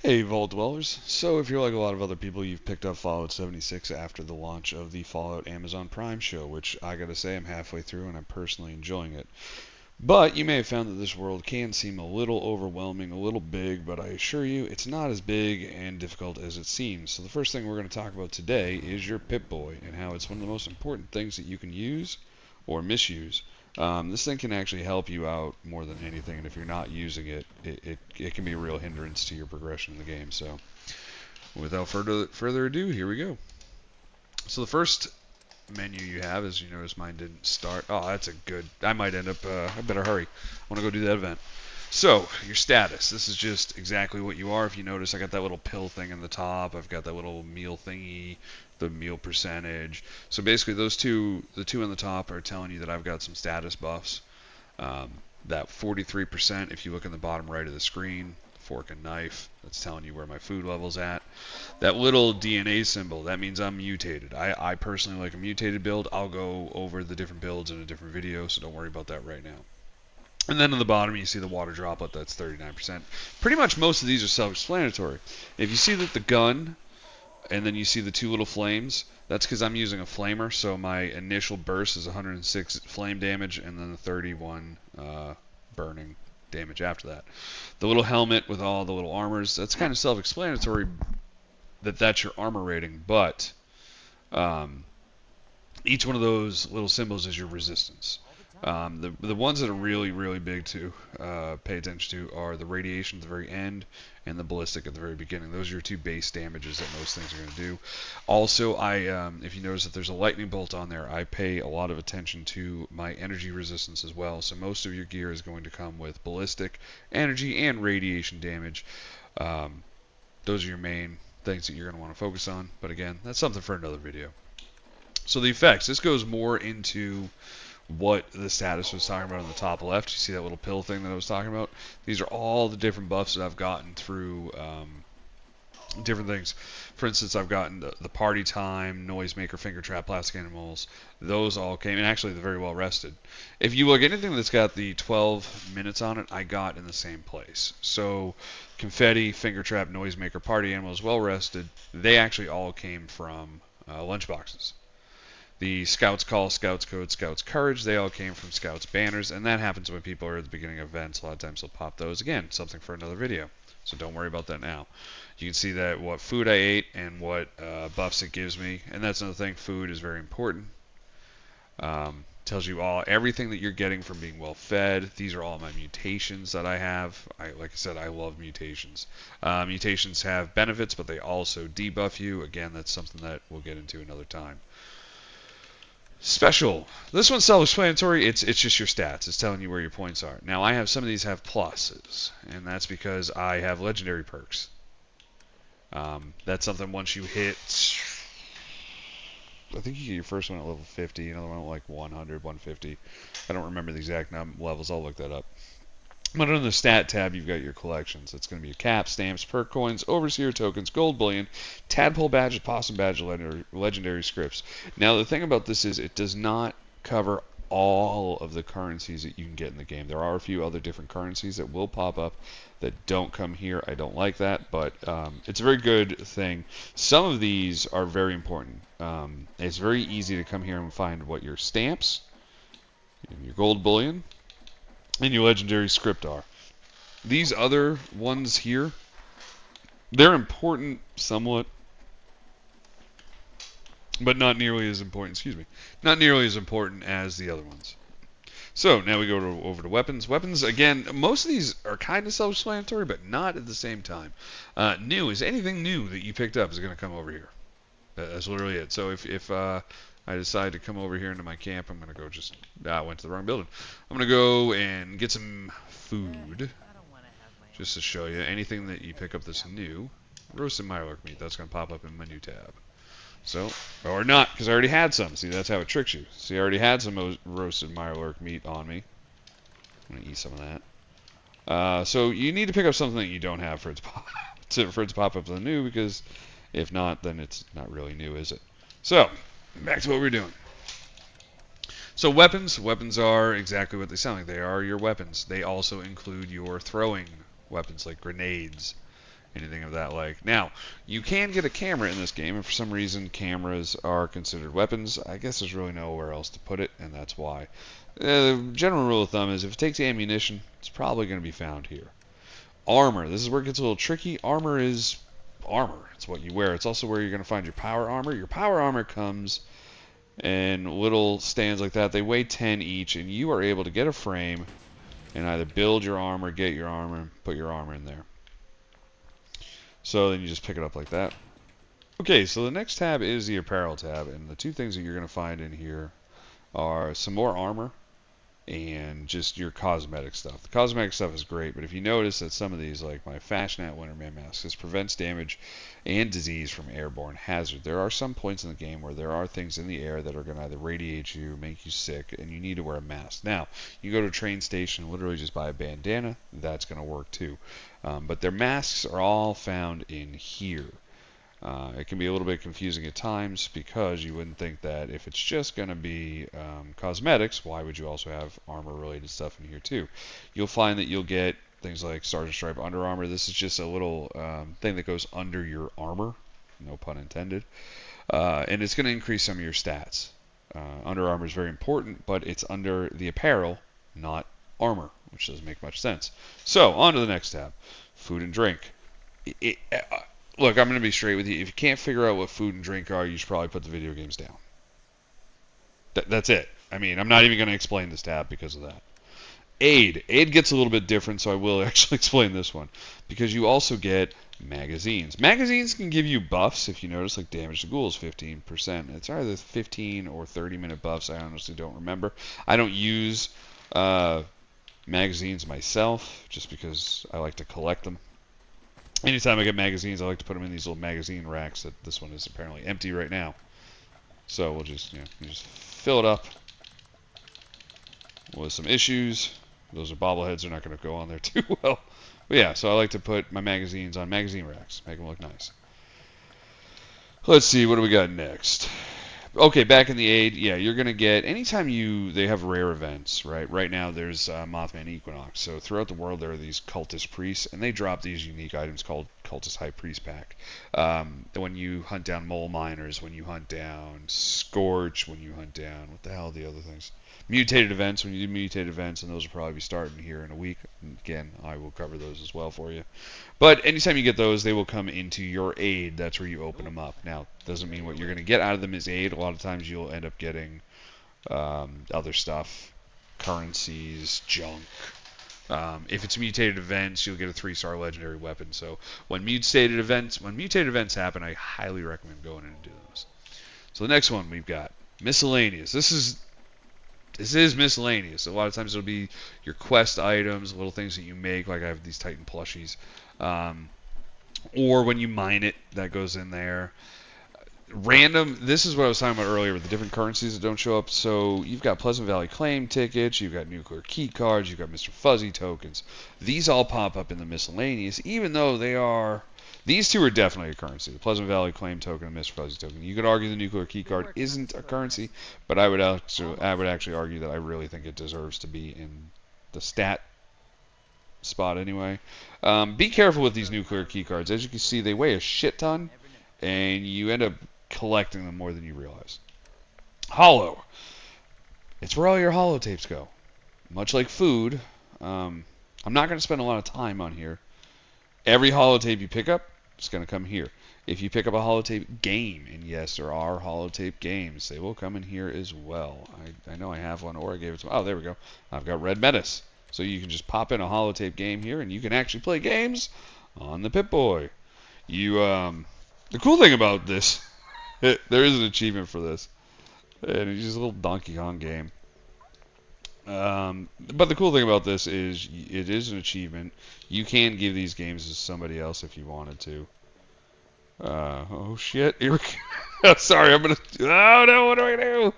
Hey, Vault Dwellers. So, if you're like a lot of other people, you've picked up Fallout 76 after the launch of the Fallout Amazon Prime show, which I gotta say I'm halfway through and I'm personally enjoying it. But you may have found that this world can seem a little overwhelming, a little big, but I assure you it's not as big and difficult as it seems. So, the first thing we're going to talk about today is your Pip-Boy and how it's one of the most important things that you can use or misuse. This thing can actually help you out more than anything, and if you're not using it, it can be a real hindrance to your progression in the game. So, without further ado, here we go. So the first menu you have is, you notice mine didn't start. Oh, that's a good. I might end up. I better hurry. I want to go do that event. So your status. This is just exactly what you are. If you notice, I got that little pill thing in the top. I've got that little meal thingy, the meal percentage. So basically, the two on the top are telling you that I've got some status buffs. Um, that 43%, if you look in the bottom right of the screen, fork and knife, that's telling you where my food level's at. That little DNA symbol, that means I'm mutated. I personally like a mutated build. I'll go over the different builds in a different video, so don't worry about that right now. And then on the bottom, you see the water droplet, that's 39%. Pretty much most of these are self-explanatory. If you see that the gun, and then you see the two little flames, that's because I'm using a flamer, so my initial burst is 106 flame damage, and then the 31 burning damage after that. The little helmet with all the little armors, that's kind of self-explanatory that that's your armor rating, but um, each one of those little symbols is your resistance. The ones that are really big to pay attention to are the radiation at the very end and the ballistic at the very beginning. Those are your two base damages that most things are going to do. Also, if you notice that there's a lightning bolt on there, I pay a lot of attention to my energy resistance as well. So most of your gear is going to come with ballistic, energy, and radiation damage. Um, those are your main things that you're going to want to focus on. But again, that's something for another video. So the effects, this goes more into what the status was talking about on the top left. You see that little pill thing that I was talking about? These are all the different buffs that I've gotten through different things. For instance, I've gotten the party time, noisemaker, finger trap, plastic animals. Those all came, and actually they're very well rested. If you look at anything that's got the 12 minutes on it, I got in the same place. So confetti, finger trap, noisemaker, party animals, well rested. They actually all came from lunchboxes. The Scouts Call, Scouts Code, Scouts Courage, they all came from Scouts banners, and that happens when people are at the beginning of events. A lot of times they'll pop those. Again, something for another video, so don't worry about that now. You can see that what food I ate and what buffs it gives me, and that's another thing. Food is very important. Tells you everything that you're getting from being well fed. These are all my mutations that I have. Like I said, I love mutations. Mutations have benefits, but they also debuff you. Again, that's something that we'll get into another time. Special. This one's self-explanatory. It's just your stats. It's telling you where your points are. Now I have some of these have pluses, and that's because I have legendary perks. That's something once you hit. I think you get your first one at level 50, another one at like 100, 150. I don't remember the exact levels. I'll look that up. But under the stat tab, you've got your collections. It's going to be your cap, stamps, perk coins, overseer tokens, gold bullion, tadpole badges, possum badge, legendary scripts. Now, the thing about this is it does not cover all of the currencies that you can get in the game. There are a few other different currencies that will pop up that don't come here. I don't like that, but it's a very good thing. Some of these are very important. It's very easy to come here and find what your stamps, and your gold bullion, and your legendary script are. These other ones here, they're important somewhat, but not nearly as important, not nearly as important as the other ones. So now we go over to weapons. Weapons, again, most of these are kind of self-explanatory, but not at the same time. New is anything new that you picked up is going to come over here. That's literally it. So if I decide to come over here into my camp, I'm going to go I went to the wrong building. I'm going to go and get some food, just to show you. Anything that you pick up that's new, roasted mirelurk meat, that's going to pop up in my new tab. So, or not, because I already had some. See, that's how it tricks you. See, I already had some roasted mirelurk meat on me. I'm going to eat some of that. So you need to pick up something that you don't have for it to pop up the new, because if not, then it's not really new, is it? So, back to what we're doing. So weapons are exactly what they sound like. They are your weapons. They also include your throwing weapons like grenades anything of that like. Now, you can get a camera in this game, and for some reason, cameras are considered weapons. I guess there's really nowhere else to put it, and that's why. General rule of thumb is if it takes ammunition, it's probably going to be found here. Armor. This is where it gets a little tricky. Armor is armor. It's what you wear. It's also where you're going to find your power armor. Your power armor comes in little stands like that. They weigh 10 each, and you are able to get a frame and either build your armor, get your armor, and put your armor in there. So then you just pick it up like that. Okay, so the next tab is the apparel tab, and the two things that you're going to find in here are some more armor and just your cosmetic stuff. The cosmetic stuff is great, but if you notice that some of these, like my Fashionat Winterman mask, this prevents damage and disease from airborne hazard. There are some points in the game where there are things in the air that are going to either radiate you, make you sick, and you need to wear a mask. Now, you go to a train station, literally just buy a bandana, that's going to work too. But their masks are all found in here. It can be a little bit confusing at times because you wouldn't think that if it's just going to be cosmetics, why would you also have armor-related stuff in here too? You'll find that you'll get things like Sergeant Stripe Under Armor. This is just a little thing that goes under your armor, no pun intended, and it's going to increase some of your stats. Under Armor is very important, but it's under the apparel, not armor, which doesn't make much sense. So, on to the next tab, food and drink. Look, I'm going to be straight with you. If you can't figure out what food and drink are, you should probably put the video games down. That's it. I mean, I'm not even going to explain this tab because of that. Aid. Aid gets a little bit different, so I will actually explain this one. Because you also get magazines. Magazines can give you buffs, if you notice, like damage to ghouls, 15%. It's either 15 or 30-minute buffs. I honestly don't remember. I don't use magazines myself, just because I like to collect them. Anytime I get magazines, I like to put them in these little magazine racks. That this one is apparently empty right now. So we'll just, you just fill it up with some issues. Those are bobbleheads. They're not going to go on there too well. But yeah, so I like to put my magazines on magazine racks. Make them look nice. Let's see, what do we got next? Okay, back in the aid, yeah, you're going to get, anytime they have rare events, right? Right now there's Mothman Equinox. So throughout the world there are these cultist priests, and they drop these unique items called Cultist High Priest Pack. When you hunt down Mole Miners, when you hunt down Scorch, when you hunt down, what the hell are the other things? Mutated events, when you do mutated events, and those will probably be starting here in a week. Again, I will cover those as well for you. But anytime you get those, they will come into your aid. That's where you open them up. Now, doesn't mean what you're going to get out of them is aid. A lot of times you'll end up getting other stuff, currencies, junk. If it's mutated events, you'll get a 3-star legendary weapon. So when mutated events happen, I highly recommend going in and doing those. So the next one we've got miscellaneous. This is miscellaneous. A lot of times it'll be your quest items, little things that you make, like I have these Titan plushies. Or when you mine it, that goes in there. Random, this is what I was talking about earlier with the different currencies that don't show up. So you've got Pleasant Valley claim tickets, you've got nuclear key cards, you've got Mr. Fuzzy tokens. These all pop up in the miscellaneous, even though they are... These two are definitely a currency. The Pleasant Valley claim token and Mr. Fuzzy token. You could argue the nuclear key card isn't a currency, but I would actually argue that I really think it deserves to be in the stat spot anyway. Be careful with these nuclear key cards. As you can see, they weigh a shit ton, and you end up collecting them more than you realize. Holo. It's where all your holotapes go. Much like food, I'm not going to spend a lot of time on here. Every holotape you pick up, it's going to come here. If you pick up a holotape game, and yes, there are holotape games, they will come in here as well. I know I have one, or I gave it to... Oh, there we go. I've got Red Menace. So you can just pop in a holotape game here, and you can actually play games on the Pip-Boy. The cool thing about this, there is an achievement for this. And it's just a little Donkey Kong game. But the cool thing about this is it is an achievement. You can give these games to somebody else if you wanted to. Oh shit! Here we go. Sorry, I'm gonna. Oh no! What do I do?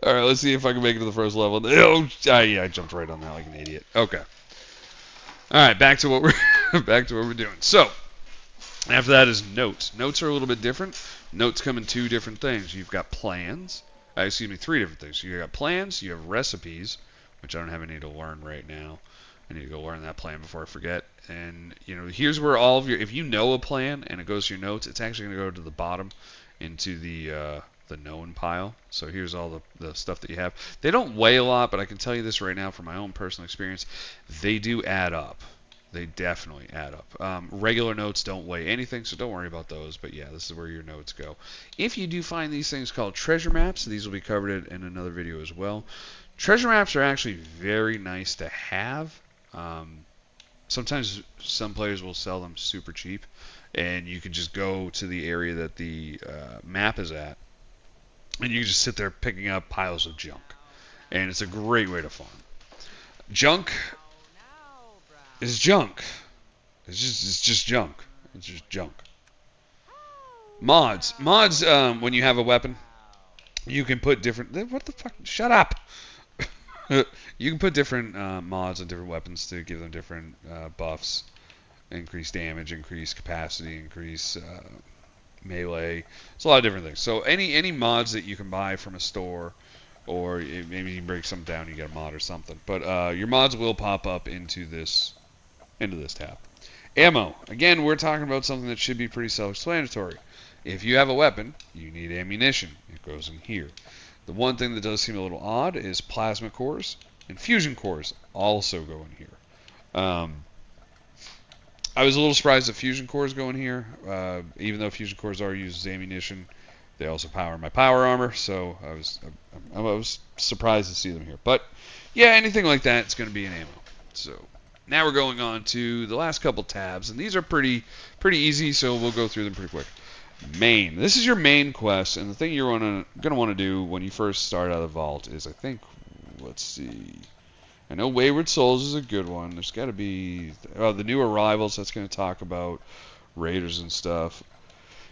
All right, let's see if I can make it to the first level. Oh, yeah, I jumped right on that like an idiot. Okay. All right, back to what we're doing. So after that is notes. Notes are a little bit different. Notes come in two different things. You've got plans. Three different things. You got plans, you have recipes, which I don't have any to learn right now. I need to go learn that plan before I forget. And here's where all of your, if you know a plan and it goes to your notes, it's actually going to go to the bottom into the known pile. So here's all the stuff that you have. They don't weigh a lot, but I can tell you this right now from my own personal experience, they do add up. They definitely add up. Regular notes don't weigh anything, so don't worry about those. But yeah, this is where your notes go. If you do find these things called treasure maps, these will be covered in another video as well. Treasure maps are actually very nice to have. Sometimes some players will sell them super cheap, and you can just go to the area that the map is at, and you can just sit there picking up piles of junk. And it's a great way to farm. Junk is junk. It's just junk. It's just junk. Mods. When you have a weapon, you can put different. What the fuck? Shut up. You can put different mods on different weapons to give them different buffs, increase damage, increase capacity, increase melee. It's a lot of different things. So any mods that you can buy from a store, or maybe you break something down, you get a mod or something. But your mods will pop up into this tab. Ammo. Again, we're talking about something that should be pretty self-explanatory. If you have a weapon, you need ammunition. It goes in here. The one thing that does seem a little odd is plasma cores and fusion cores also go in here. I was a little surprised that fusion cores go in here, even though fusion cores are used as ammunition. They also power my power armor, so I was surprised to see them here. But yeah, anything like that, it's going to be an ammo. So now we're going on to the last couple tabs, and these are pretty easy, so we'll go through them pretty quick. Main. This is your main quest, and the thing you're going to want to do when you first start out of the vault is, I think, let's see. I know Wayward Souls is a good one. There's got to be the new arrivals. That's going to talk about raiders and stuff.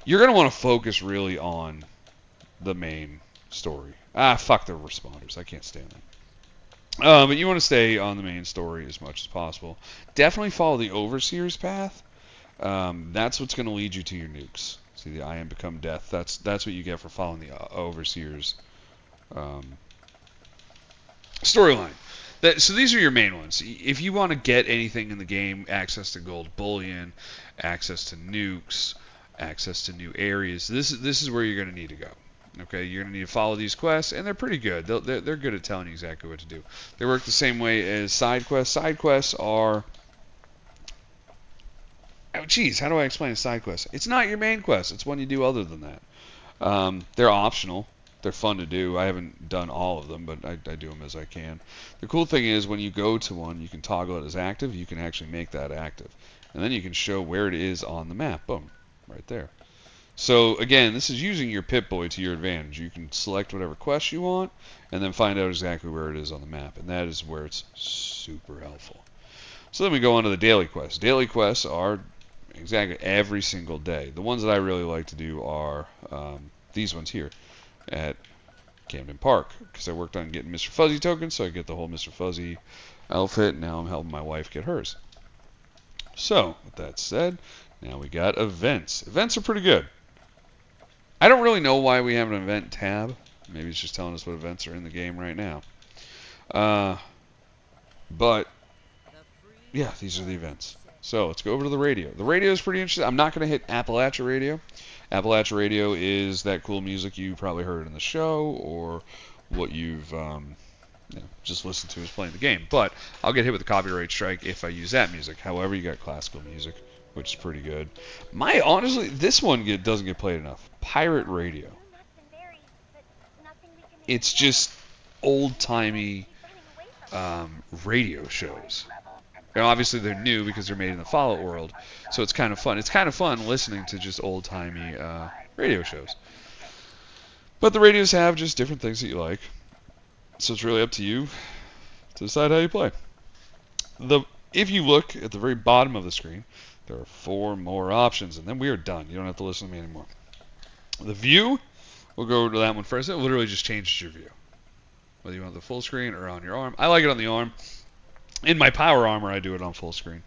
You're going to want to focus really on the main story. Fuck the responders. I can't stand them. But you want to stay on the main story as much as possible. Definitely follow the Overseer's path. That's what's going to lead you to your nukes. See, the I Am Become Death. That's what you get for following the Overseer's storyline. So these are your main ones. If you want to get anything in the game, access to gold bullion, access to nukes, access to new areas, this is where you're going to need to go. Okay, you're going to need to follow these quests, and they're pretty good. They're good at telling you exactly what to do. They work the same way as side quests. Side quests are... Oh, geez, how do I explain a side quest? It's not your main quest. It's one you do other than that. They're optional. They're fun to do. I haven't done all of them, but I do them as I can. The cool thing is when you go to one, you can toggle it as active. You can actually make that active. And then you can show where it is on the map. Boom. Right there. So, again, this is using your Pip-Boy to your advantage. You can select whatever quest you want and then find out exactly where it is on the map. And that is where it's super helpful. So then we go on to the daily quests. Daily quests are exactly every single day. The ones that I really like to do are these ones here at Camden Park, because I worked on getting Mr. Fuzzy tokens, so I get the whole Mr. Fuzzy outfit. Now I'm helping my wife get hers. So, with that said, now we got events. Events are pretty good. I don't really know why we have an event tab. Maybe it's just telling us what events are in the game right now. But, yeah, these are the events. So, let's go over to the radio. The radio is pretty interesting. I'm not going to hit Appalachia Radio. Appalachia Radio is that cool music you probably heard in the show, or what you've just listened to is playing the game. But I'll get hit with a copyright strike if I use that music. However, you got classical music, which is pretty good. Honestly, this one doesn't get played enough. Pirate Radio. It's just old-timey radio shows. And obviously they're new because they're made in the Fallout world, so it's kind of fun. It's kind of fun listening to just old-timey radio shows. But the radios have just different things that you like, so it's really up to you to decide how you play. If you look at the very bottom of the screen, there are 4 more options, and then we are done. You don't have to listen to me anymore. The view, we'll go to that one first. It literally just changes your view, whether you want the full screen or on your arm. I like it on the arm. In my power armor, I do it on full screen.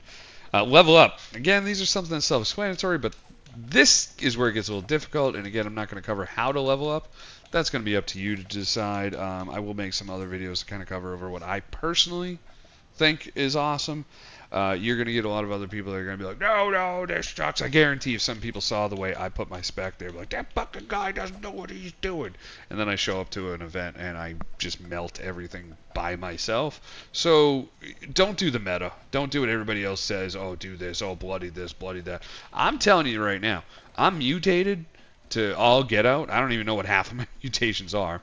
Level up. Again, these are something that's self-explanatory, but this is where it gets a little difficult. And again, I'm not going to cover how to level up. That's going to be up to you to decide. I will make some other videos to kind of cover over what I personally think is awesome. you're going to get a lot of other people that are going to be like, no, no, this sucks. I guarantee if some people saw the way I put my spec, they're like, that fucking guy doesn't know what he's doing. And then I show up to an event and I just melt everything by myself. So don't do the meta. Don't do what everybody else says. Oh, do this. Oh, bloody this, bloody that. I'm telling you right now, I'm mutated to all get out. I don't even know what half of my mutations are.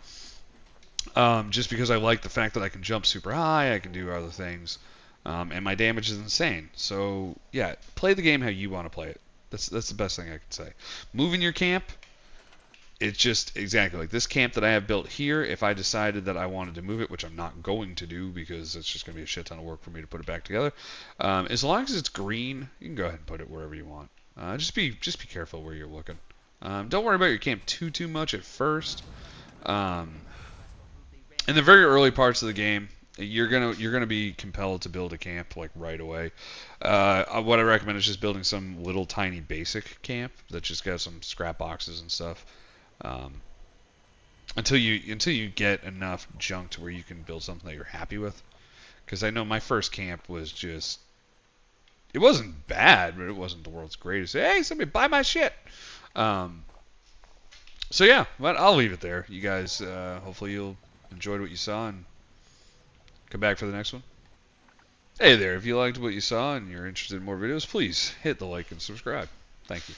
Just because I like the fact that I can jump super high, I can do other things, and my damage is insane. So yeah, play the game how you want to play it. That's the best thing I can say. Moving your camp, it's just exactly like this camp that I have built here. If I decided that I wanted to move it, which I'm not going to do because it's just going to be a shit ton of work for me to put it back together. As long as it's green, you can go ahead and put it wherever you want. Just be careful where you're looking. Don't worry about your camp too much at first. In the very early parts of the game, you're gonna be compelled to build a camp like right away. What I recommend is just building some little tiny basic camp that just got some scrap boxes and stuff. Um, until you get enough junk to where you can build something that you're happy with. Because I know my first camp was just, it wasn't bad, but it wasn't the world's greatest. Hey, somebody buy my shit. Um, so yeah, but I'll leave it there. You guys, hopefully you'll enjoyed what you saw and come back for the next one. Hey there, if you liked what you saw and you're interested in more videos, please hit the like and subscribe. Thank you.